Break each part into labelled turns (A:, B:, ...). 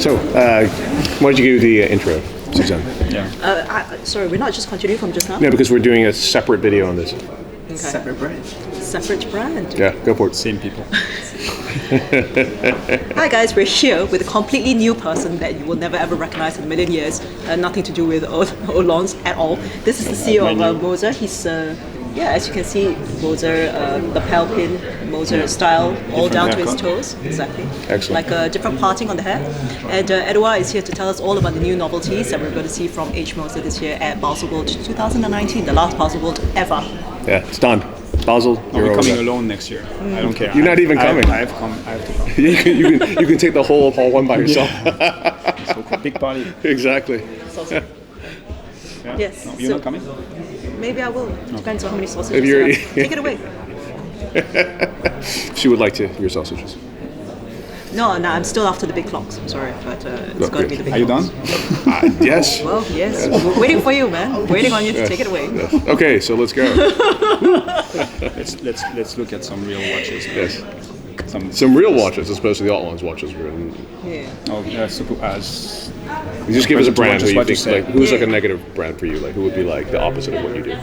A: So, why don't you give the intro, Suzanne?
B: Yeah. Sorry, we're not just continuing from just now?
A: Yeah, because we're doing a separate video on this.
B: Okay.
C: Separate brand.
B: Separate brand.
A: Yeah, go for it.
C: Same people.
B: Hi guys, we're here with a completely new person that you will never ever recognize in a million years. Nothing to do with Olon's at all. This is the CEO of Moser. He's, as you can see, Moser, lapel pin, Moser style, all down to his toes. Exactly.
A: Excellent.
B: Like a different parting on the hair. And Edouard is here to tell us all about the new novelties that we're going to see from H. Moser this year at Baselworld 2019, the last Baselworld ever.
A: Yeah, it's done. Basel,
C: You're coming alone next year. I don't care.
A: You're not even coming.
C: I have to come.
A: you can take the whole hall one by yourself.
C: So big party.
A: Exactly.
B: That's awesome.
C: Yeah?
B: Yes.
C: No, you're not coming?
B: Maybe I will. Depends on how many sausages
A: If you're-
B: you have. Take it away.
A: She would like to your sausages.
B: No, I'm still after the big clocks. I'm sorry, but it's got to be the big
C: Are you
B: clocks.
C: done?
A: Yes.
B: Well, yes. We're waiting for you, man. Waiting on you to take it away.
A: Yes. Okay, so let's go.
C: Let's look at some real watches.
A: Yes. Some real watches, as opposed to the Altlan's watches.
B: Yeah.
C: Oh,
A: You just give us a brand who you
C: What you
A: think,
C: say.
A: like, who's like a negative brand for you? Like, who would be like the opposite of what you do?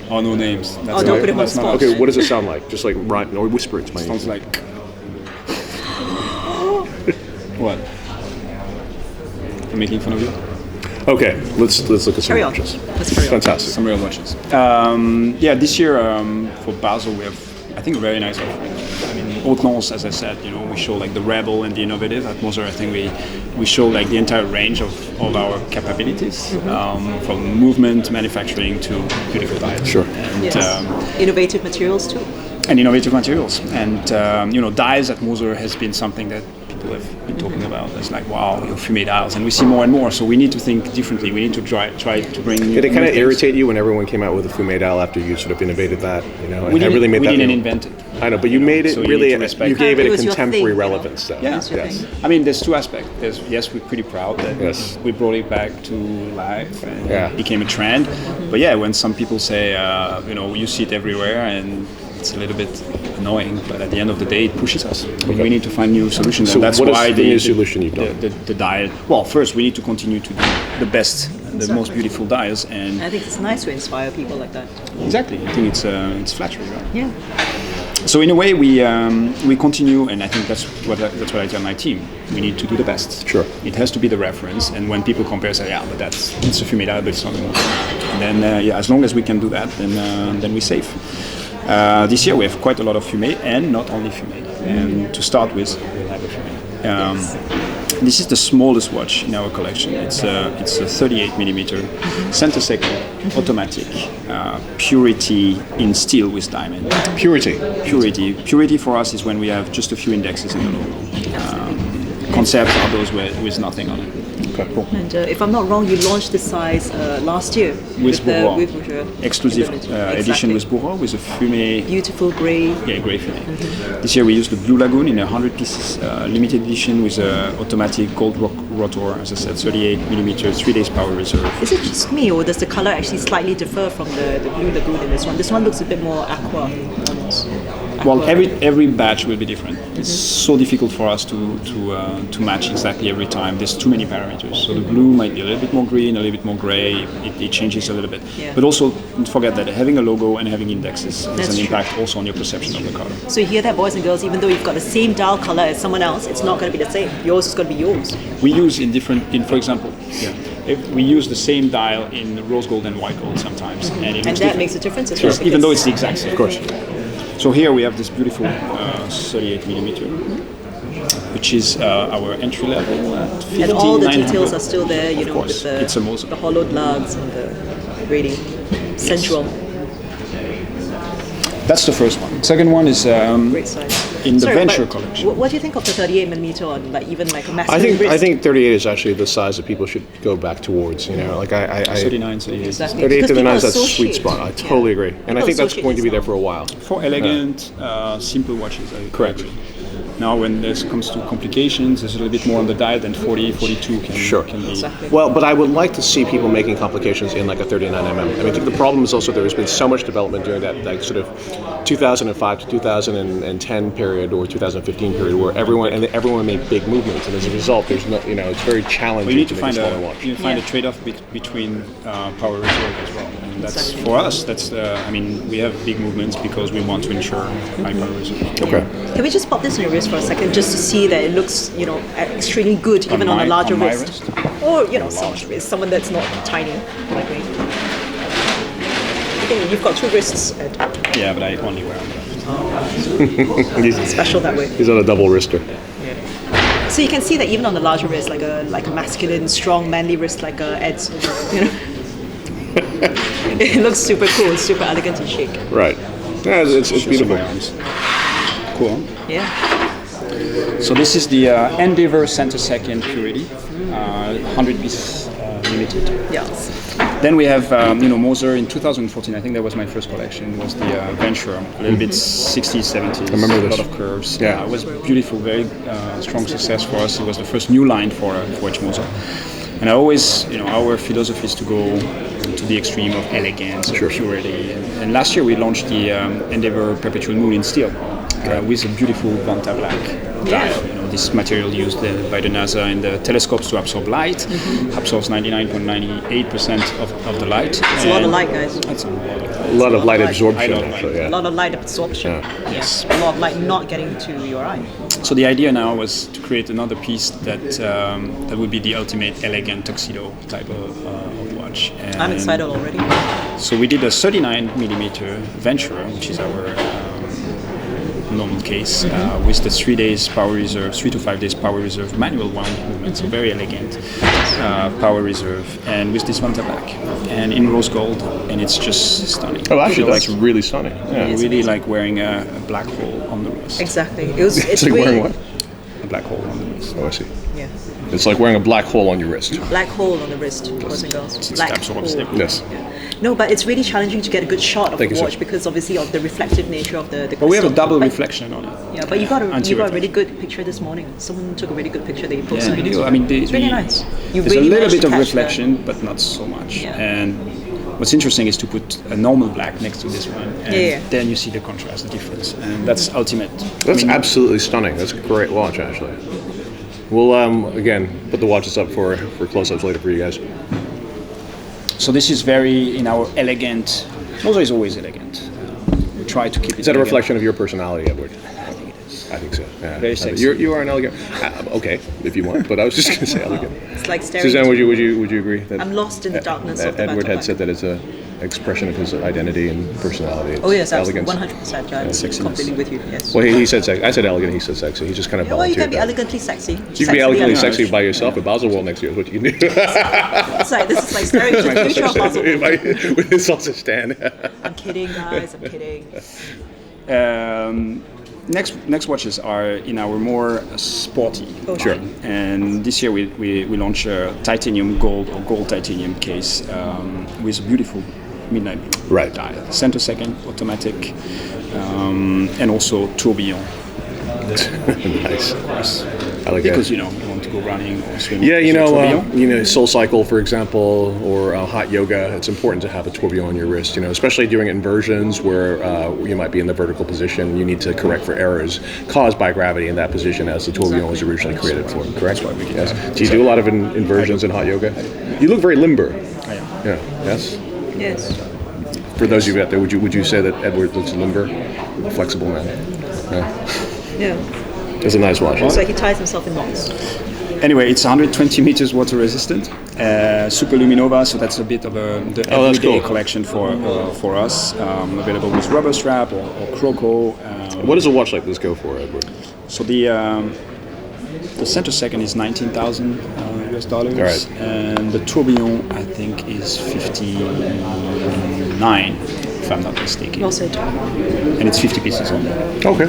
C: Oh, no names. That's
B: don't put him on
C: that's
B: the
C: not
B: spot.
A: Okay, what does it sound like? Just like rhyme or whisper it to my
C: Sounds
A: ear.
C: like. What? I'm making fun of you?
A: Okay, let's look at some
B: Carry on.
A: watches.
B: Let's carry on.
A: Fantastic.
C: Some real watches. This year for Basel we have, I think, a very nice offering. I mean, Haute-Lance, as I said, we show like the rebel and the innovative. At Moser, I think we show like the entire range of our capabilities, from movement, manufacturing to beautiful dials.
A: Sure.
C: And,
B: Yes. Innovative materials too.
C: and innovative materials. And dials at Moser has been something that people have been talking about. It's like, wow, fumé dials, and we see more and more. So we need to think differently. We need to try to bring.
A: Did it kind of irritate you when everyone came out with a fumé dial after you sort of innovated that? And
C: We
A: that really made that.
C: didn't invent it.
A: I know, but you made it
C: So you
A: really.
C: need to respect
A: You
C: it.
A: gave it
B: It
A: a
B: was your
A: contemporary
B: thing,
A: relevance, though.
C: Yeah.
B: That's your
A: Yes.
B: thing.
C: I mean, there's two aspects. Yes, we're pretty proud that
A: Yes.
C: we brought it back to life and
A: Yeah.
C: it became a trend. But yeah, when some people say, you see it everywhere and it's a little bit annoying, but at the end of the day, it pushes us. We need to find new solutions.
A: So
C: and that's
A: what is
C: why
A: the new solution you've done?
C: The dial. Well, first we need to continue to do the best, the most beautiful dials, and
B: I think it's nice to inspire people like that.
C: exactly. I think it's flattering, right?
B: Yeah.
C: So in a way, we continue, and I think that's what I tell my team. We need to do the best.
A: Sure.
C: It has to be the reference, and when people compare, say, yeah, but it's a fumé dial, but it's not a Moser. And then as long as we can do that, then we're safe. This year we have quite a lot of fumé, and not only fumé. And to start with, we'll have a fumé. This is the smallest watch in our collection. It's a 38 millimeter center second automatic, purity in steel with diamond. Purity for us is when we have just a few indexes in the logo. Concepts are those with nothing on it.
A: Okay, cool.
B: And if I'm not wrong, you launched this size last year
C: With Bourgeois.
B: Bourgeois.
C: Exclusive edition
B: Exactly.
C: with Bourgeois with a fumé.
B: Beautiful grey.
C: Yeah, grey fumé. This year we used the Blue Lagoon in 100 pieces, limited edition with an automatic gold rotor, as I said, 38 millimeter, 3 days power reserve.
B: Is it just me, or does the color actually slightly differ from the Blue Lagoon in this one? This one looks a bit more aqua. Almost.
C: Well, every batch will be different. It's so difficult for us to match exactly every time. There's too many parameters. So the blue might be a little bit more green, a little bit more gray. It changes a little bit.
B: Yeah.
C: But also, don't forget that having a logo and having indexes has
B: That's
C: an
B: true.
C: impact also on your perception of the color.
B: So you hear that, boys and girls, even though you've got the same dial color as someone else, it's not going to be the same. Yours is going to be yours.
C: We use for example, if we use the same dial in rose gold and white gold sometimes, and it
B: And
C: looks
B: that
C: different.
B: makes a difference as well.
C: Even though
B: because-
C: it's the exact same. Of course. So here we have this beautiful 38 millimeter, which is our entry level at 15,
B: And all the
C: 900.
B: details are still there,
C: Of
B: with
C: course, it's a Moser.
B: the hollowed lugs and the really sensual.
C: That's the first one. Second one is
B: Great size.
C: in the
B: Sorry,
C: Venture
B: but
C: collection.
B: What do you think of the 38 millimeter on even like a massive
A: I
B: wrist?
A: think 38 is actually the size that people should go back towards. Like I
C: 39, 38.
B: Exactly.
A: 38 to
B: Because
A: 39 is that
B: people
A: sweet
B: associate-
A: spot. I
B: yeah.
A: totally agree, and I
B: People
A: think that's
B: associate
A: going to be there
B: this
A: for a while.
C: For elegant, simple watches. I
A: Correct.
C: agree. Now, when it comes to complications, there's a little bit more on the dial than 40, 42 can be.
B: Exactly.
A: Well, but I would like to see people making complications in like a 39mm. I mean, I think the problem is also there's been so much development during that like sort of 2005 to 2010 period or 2015 period where everyone made big movements, and as a result, there's no, it's very challenging.
C: We need to
A: make
C: find
A: a smaller watch.
C: you find a trade-off between power reserve as well. And that's for us. That's I mean, we have big movements because we want to ensure high power reserve.
A: Okay.
B: Can we just pop this on your wrist for a second, just to see that it looks, extremely good, even on a larger
C: my
B: wrist, or someone's wrist, someone that's not tiny like me. Okay, you've got two wrists, Ed.
C: Yeah, but I only wear them.
A: He's
B: Special that way.
A: on a double wrister.
B: So you can see that even on the larger wrist, like a masculine, strong, manly wrist like Ed's, it looks super cool, super elegant and chic.
A: Right. Yeah, it's beautiful.
C: Cool.
B: Yeah.
C: So this is the Endeavour Center Second Purity, 100 piece limited.
B: Yes.
C: Then we have, Moser in 2014. I think that was my first collection. Was the Venture, a little bit 60s, 70s.
A: I remember this.
C: A lot of curves.
A: Yeah.
C: It was beautiful, very strong success for us. It was the first new line for H. Moser. And I always, our philosophy is to go to the extreme of elegance, of purity. And last year we launched the Endeavour Perpetual Moon in steel with a beautiful Vanta Black dial. This material used by the NASA in the telescopes to absorb light, absorbs 99.98% of the light.
B: It's a lot of light, guys.
C: That's
A: A lot of light absorption,
C: light.
A: actually.
B: A
A: Yeah.
B: lot of light absorption.
C: Yes.
B: A lot of light not getting to your eye.
C: So the idea now was to create another piece that would be the ultimate elegant tuxedo type of watch. And
B: I'm excited already.
C: so we did a 39mm Venturer, which is our normal case, with the 3 days power reserve, 3 to 5 days power reserve manual wound movement, so very elegant power reserve, and with this Vanta Black and in rose gold, and it's just stunning.
A: Oh, actually,
C: Feels
A: that's really stunning. Yeah.
C: really like wearing a black hole on the wrist.
B: Exactly.
A: It's like wearing what?
C: A black hole on the wrist.
A: Oh, I see.
B: Yeah.
A: It's like wearing a black hole on your wrist.
B: Black hole on the wrist, boys and girls.
C: It
B: Black
C: absorbs
B: hole.
C: everything.
A: Yes.
B: No, but it's really challenging to get a good shot of
A: Thank
B: the
A: you,
B: watch
A: sir.
B: because obviously of the reflective nature of the
C: But we have a
B: crystal.
C: double
B: But-
C: reflection on it.
B: Yeah, but you got a
C: Anti-reflection.
B: really good picture this morning. Someone took a really good picture that you posted.
C: Yeah,
B: on
C: we do.
B: Instagram.
C: I mean,
B: it's really nice. You
C: There's
B: really
C: a little
B: managed
C: bit
B: to
C: of
B: catch
C: reflection, but not so much.
B: Yeah.
C: And what's interesting is to put a normal black next to this one, and
B: Yeah.
C: then you see the contrast, the difference, and that's ultimate.
A: That's absolutely stunning. That's a great watch, actually. We'll, again, put the watches up for close-ups later for you guys.
C: So this is very in our elegant. Moser is always elegant. We try to keep it.
A: Is that a
C: elegant.
A: reflection of your personality, Edward?
C: I think it is.
A: I think so. Yeah.
C: Very sexy.
A: You are an elegant. Okay, if you want, but I was just going to say elegant.
B: It's like staring.
A: Suzanne,
B: into-
A: would you agree that
B: I'm lost in the darkness of the
A: Edward
B: Vanta
A: had said that it's a expression of his identity and personality?
B: Oh yes,
A: elegance.
B: 100%. I'm
C: sexiness.
B: completely with you. Yes.
A: Well, he said sexy. I said elegant. He said sexy. He just kind of
B: Yeah, well, you
A: volunteered
B: can be
A: that.
B: elegantly sexy.
A: You can be elegantly sexy
C: Yeah.
A: by yourself at Baselworld next year. Is what you can do.
B: This is like staring into the future of Baselworld.
A: With his sausage stand.
B: I'm kidding, guys. I'm kidding.
C: Next watches are in our more sporty.
B: Oh,
A: Sure.
C: line. And this year we launched a titanium gold or gold titanium case with a beautiful midnight blue
A: Right.
C: dial. Center second, automatic, and also tourbillon.
A: Nice.
C: Of course.
A: I like
C: Because
A: that.
C: you want to go running or swimming.
A: Yeah,
C: so tourbillon.
A: Soul Cycle, for example, or hot yoga. It's important to have a tourbillon on your wrist. Especially doing inversions where you might be in the vertical position. You need to correct for errors caused by gravity in that position, as the tourbillon was originally created for. Correct? Yes. Do you do a lot of inversions in hot yoga? You look very limber.
C: I am.
A: Yeah. Yes.
B: Yes.
A: For those of you out there, would you say that Edward looks limber, flexible man? Yeah.
B: Yeah.
A: It's a nice watch.
B: So he ties himself in knots.
C: Anyway, it's 120 meters water resistant, Super Luminova, so that's a bit of the
A: Oh, that's
C: everyday
A: cool.
C: collection for us. Available with rubber strap or croco.
A: What does a watch like this go for, Edward?
C: So the center second is $19,000 US dollars,
A: Right.
C: and the tourbillon I think is 59, if I'm not mistaken,
B: Well said.
C: and it's 50 pieces only.
A: Okay.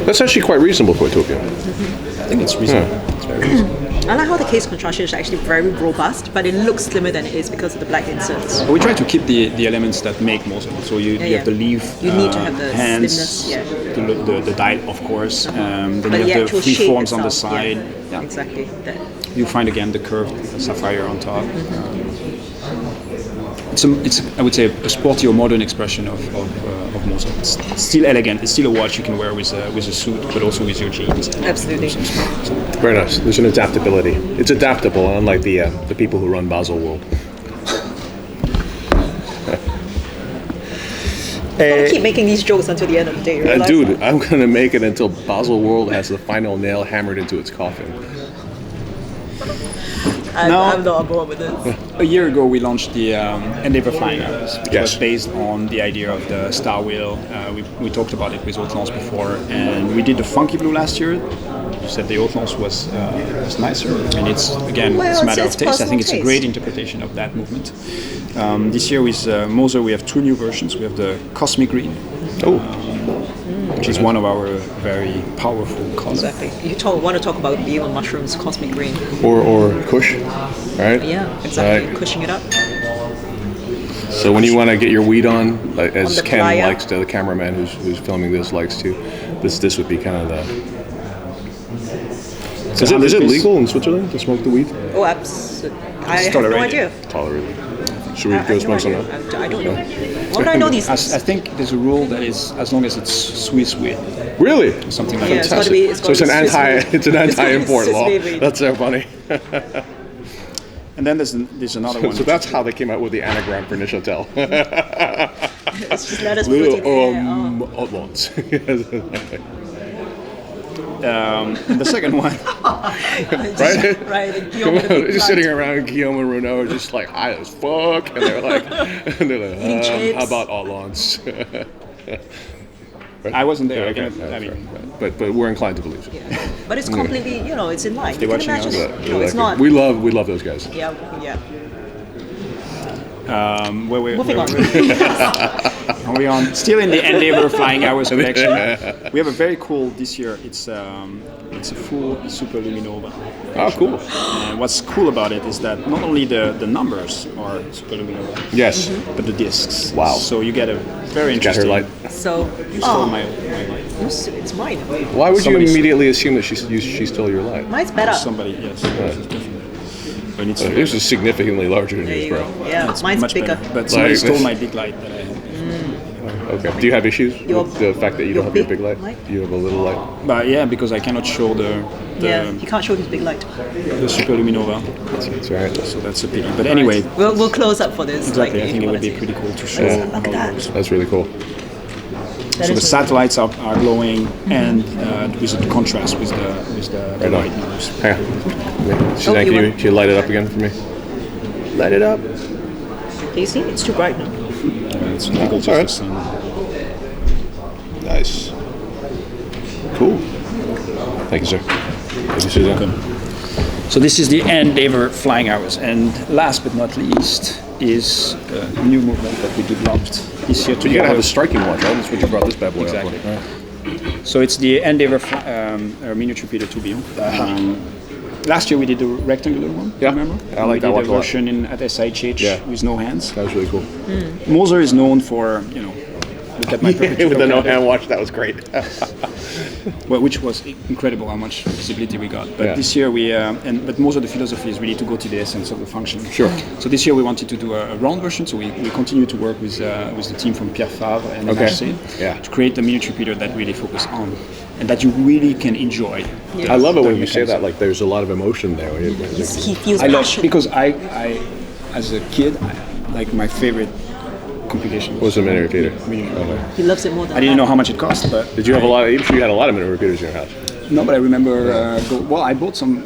A: That's actually quite reasonable for a tourbillon.
C: I think it's reasonable. It's very reasonable.
B: I like how the case construction is actually very robust, but it looks slimmer than it is because of the black inserts.
C: We try to keep the elements that make Moser. So you have the leaf,
B: you need to have the
C: hands,
B: slimness,
C: the dial, of course. Then
B: but
C: you have the free
B: shape
C: forms on the
B: itself,
C: side.
B: Yeah. Exactly. That.
C: You find again the curved sapphire on top. It's I would say a sporty or modern expression of Moser. It's still elegant. It's still a watch you can wear with a suit, but also with your jeans.
B: Absolutely.
A: Very nice. There's an adaptability. It's adaptable, unlike the people who run Baselworld.
B: I keep making these jokes until the end of the day.
A: Dude, I'm gonna make it until Baselworld has the final nail hammered into its coffin.
B: I'm not on board with this.
C: A year ago, we launched the Endeavour Flying Hours, which was based on the idea of the Star Wheel. We talked about it with Haute Lance before, and we did the Funky Blue last year. You said the Haute Lance was nicer, and it's a matter of taste. I think it's a great interpretation of that movement. This year with Moser, we have two new versions. We have the Cosmic Green. Which is one of our very powerful colors.
B: Exactly. You want to talk about being on mushrooms, cosmic green.
A: Or Kush, right?
B: Yeah, exactly.
A: Right.
B: Cushing it up.
A: So when you want to get your weed on, like, as
B: on
A: Ken
B: playa.
A: likes to, the cameraman who's filming this likes to, this would be kind of the... Is it legal in Switzerland to smoke the weed?
B: Oh, absolutely. I have no idea.
A: Tolerated. Should we go smoke some now?
B: I don't know. Why would I know these things?
C: I think there's a rule that is as long as it's Swiss weed.
A: Really?
C: Something like
B: Yeah,
C: that.
B: it's got to be.
A: So it's an anti-import law. That's so funny.
C: And then there's another one.
A: So that's how they came out with the anagram for Nishotel.
B: It's just let us put
A: Little
B: it there.
A: outlawns.
C: The second one.
A: Right?
B: Right.
A: Just sitting around, Guillaume and Renaud are just like high as fuck, and they're like, how about outlawns?
C: I wasn't there.
A: Okay, but we're inclined to believe it.
B: Yeah. But it's completely, it's in line.
C: They're watching us.
B: It's not.
A: We love those guys.
B: Yeah.
C: Moving
B: on.
C: Are we on? Still in the Endeavour Flying Hours collection. We have a very cool this year. It's a full Super Luminova.
A: Oh, cool.
C: And what's cool about it is that not only the numbers are Super Luminova.
A: Yes.
C: But the discs.
A: Wow.
C: So you get a very interesting.
A: Got her light.
B: So.
C: You stole my light.
B: It's mine.
A: Why would you immediately assume that she stole your light?
B: Mine's better.
C: Somebody, yes.
A: This is significantly larger than
B: There
A: yours,
B: you
A: bro.
B: go. Yeah, mine's
C: much
B: bigger.
C: better. But somebody stole my big light that I had.
A: Okay. Do you have issues with the fact that you don't have your big light? You have a little light?
C: But yeah, because I cannot show
B: he can't show his big light.
C: the Super Luminova.
A: That's all right.
C: So that's a pity. But anyway,
B: we'll close up for this.
C: exactly.
B: Like,
C: I think it would be pretty cool to show
B: Look
C: how
B: at
C: it
B: that.
C: works.
A: That's really cool.
C: So the satellites are glowing, and with the contrast with the
A: Right
C: light
A: on.
C: numbers.
A: Hang on. Suzanne, can you light it up again for me? Light it up.
B: Can you see? It's too bright now.
C: It's difficult to
A: all right.
C: see.
A: Nice. Cool. Thank you, sir. Thank you, Suzanne.
C: So this is the Endeavour Flying Hours, and last but not least is a new movement that we developed this year.
A: So you gotta have a striking watch, right? That's what you brought this bad boy
C: Exactly.
A: up for. Right.
C: So it's the Endeavour miniature Peter Tourbillon. Last year we did the rectangular one.
A: Yeah.
C: Remember?
A: I like that
C: we
A: watch
C: did
A: a
C: a
A: lot.
C: version at SIHH with no hands.
A: That was really cool.
C: Moser is known for look at my
A: With the no-hand watch, that was great.
C: well, which was incredible how much visibility we got. But
A: Yeah.
C: this year but most of the philosophy is really to go to the essence of the function.
A: Sure.
C: So this year we wanted to do a round version. So we continue to work with the team from Pierre Favre and MHC to create a miniature Peter that really focus on and that you really can enjoy.
A: I love it when you say that. Like, there's a lot of emotion there.
B: He feels
C: I love
B: passion.
C: because I as a kid, like my favorite complication
A: was the miniature Peter.
C: Okay.
B: He loves it more than
C: I didn't know how much it cost, but
A: Did you have a lot of? I'm sure you had a lot of miniature Peters in your house.
C: No, but I remember. I bought some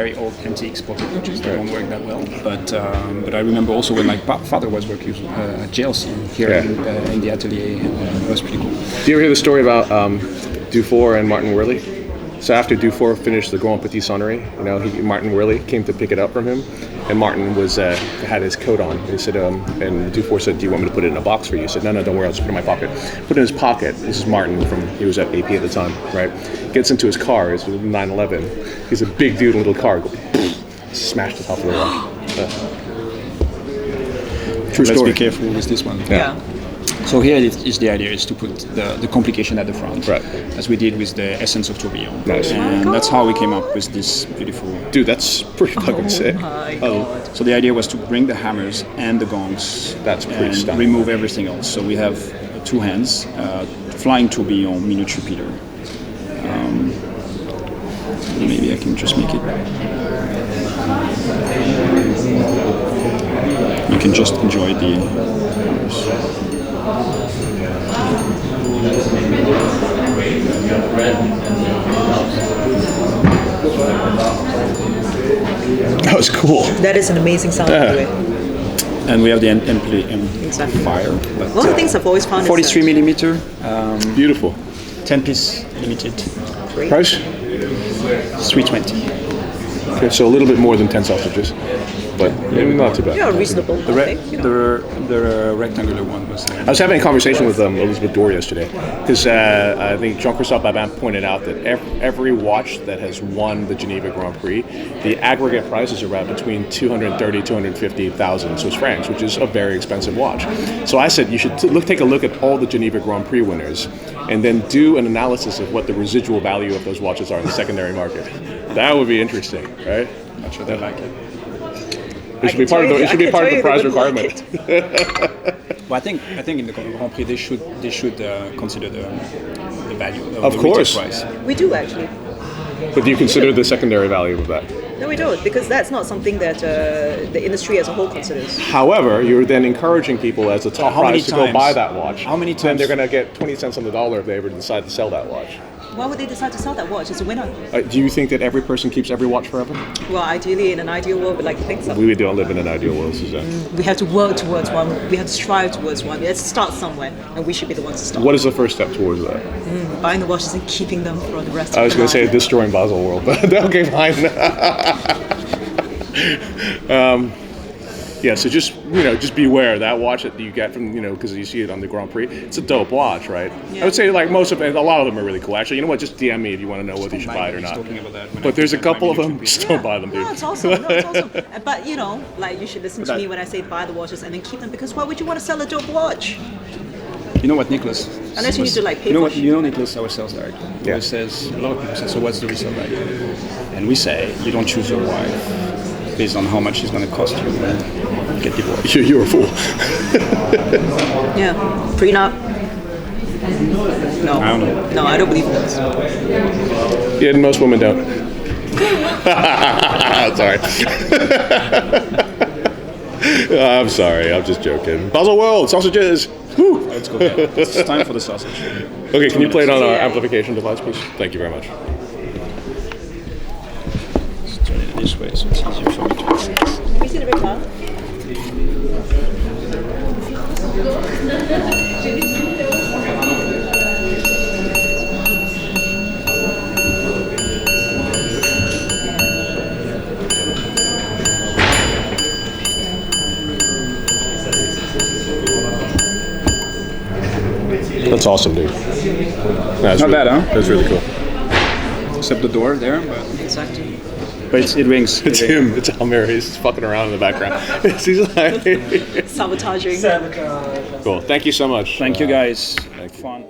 C: very old antiques pocket watches that don't work that well. But I remember also when my father was working at JLC here in the atelier, and it was pretty cool.
A: Do you ever hear the story about Dufour and Martin Worley? So after Dufour finished the Grand Petit Sonnerie, Martin Worley came to pick it up from him, and Martin was had his coat on. He said, and Dufour said, "Do you want me to put it in a box for you?" He said, "No, don't worry, I'll just put it in my pocket." Put it in his pocket. This is Martin he was at AP at the time, right? Gets into his car. It's 911. He's a big dude in a little car. Smashed the top of the watch.
C: True story. Let's be careful with this one.
B: Yeah.
C: So here is the idea is to put the complication at the front,
A: right?
C: As we did with the essence of tourbillon.
A: Nice.
C: And that's how we came up with this beautiful.
A: Dude, that's pretty fucking sick.
B: My God.
C: So the idea was to bring the hammers and the gongs.
A: That's pretty stunning.
C: Remove everything else. So we have two hands, flying tourbillon, miniature Peter. Maybe I can just make it. You can just enjoy the hammers.
A: That was cool.
B: That is an amazing sound, by the way.
C: And we have the
B: Exactly.
C: fire.
B: One of the things I've always found
C: 43
B: is
C: millimeter,
A: Beautiful.
C: 10-piece limited,
A: Price?
C: 320.
A: Okay, so a little bit more than 10 sausages, but not too bad.
B: reasonable.
C: The rectangular one was.
A: I was having a conversation with Elizabeth Dorr yesterday because I think Jean-Christophe Babin pointed out that every watch that has won the Geneva Grand Prix, the aggregate price is around between 230,000 250,000 Swiss francs, which is a very expensive watch. So I said you should take a look at all the Geneva Grand Prix winners and then do an analysis of what the residual value of those watches are in the secondary market. That would be interesting, right?
C: Not sure they like it.
A: It should be part of the prize requirement.
C: Well, I think in the Grand Prix they should consider the value
A: Of
C: the
A: course.
C: retail price.
B: We do actually.
A: But do you consider the secondary value of that?
B: No, we don't, because that's not something that the industry as a whole considers.
A: However, you're then encourage people as a top
C: How many
A: prize to go
C: times?
A: buy that watch.
C: How many
A: Then
C: times?
A: they're going to get 20 cents on the dollar if they ever decide to sell that watch.
B: Why would they decide to sell that watch? It's a winner.
A: Do you think that every person keeps every watch forever?
B: Well, ideally, in an ideal world, we'd like to think so.
A: We don't live in an ideal world, Suzanne.
B: We have to work towards one. We have to strive towards one. We have to start somewhere, and we should be the ones to start.
A: What is the first step towards that?
B: Buying the watches and keeping them for the rest of
A: I was going to say
B: life.
A: destroying Baselworld, but okay, fine. Yeah, so just beware that watch that you get from because you see it on the Grand Prix. It's a dope watch, right?
B: Yeah.
A: I would say like a lot of them are really cool. Actually, you know what? Just DM me if you want to know whether you should buy it or not.
C: Talking about that when
A: But
C: I
A: there's a
C: present my
A: couple of them.
C: miniature
A: Just don't buy them, dude.
B: No, it's awesome. No, it's awesome. But like you should listen to me when I say buy the watches and then keep them, because why would you want to sell a dope watch?
C: You know what, Nicholas?
B: Unless you need to, like, pay
C: You know
B: for
C: what?
B: it.
C: You know Nicholas, our sales director. He
A: Yeah.
C: always says a lot of people say, "So what's the resale value?" And we say, "You don't choose your wife based on how much it's going to cost you. Get divorced."
A: You're a fool.
B: Yeah. Prenup. No.
C: I don't know.
B: No, I don't believe in those.
A: Yeah, most women don't. Sorry. I'm sorry. I'm just joking. Baselworld sausages. Woo.
C: Let's go there. It's time for the sausage.
A: Okay, can you play it on our
B: Yeah.
A: amplification device, please? Thank you very much.
C: Let's turn it this way so it's easier for me to access.
B: Can you see the red car?
A: That's awesome, dude. That's
C: Not bad, huh?
A: That's really cool.
C: Except the door there, but
B: Exactly.
C: it rings.
A: It's him. It's Almir. He's fucking around in the background. He's like,
B: Sabotaging.
A: cool. Thank you so much.
C: Thank you guys. Fun.